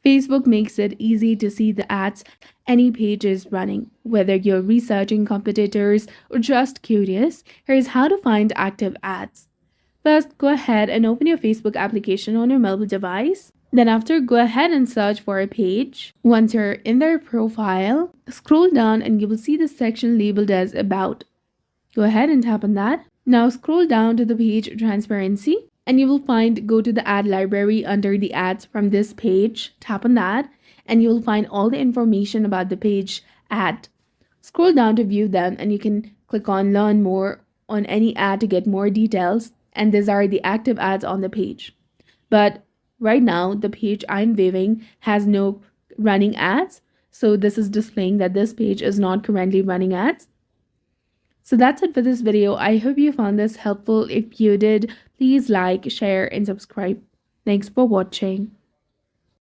Facebook makes it easy to see the ads any page is running. Whether you're researching competitors or just curious, here's how to find active ads. First, go ahead and open your Facebook application on your mobile device. Then after, go ahead and search for a page. Once you're in their profile, scroll down and you will see the section labeled as About. Go ahead and tap on that. Now scroll down to the page Transparency and you will find Go to the ad library under the ads from this page. Tap on that and you will find all the information about the page ad. Scroll down to view them and you can click on Learn More on any ad to get more details, and these are the active ads on the page. But right now the page I'm viewing has no running ads, so this is displaying that this page is not currently running ads. So that's it for this video. I hope you found this helpful. If you did, please like, share, and subscribe. Thanks for watching.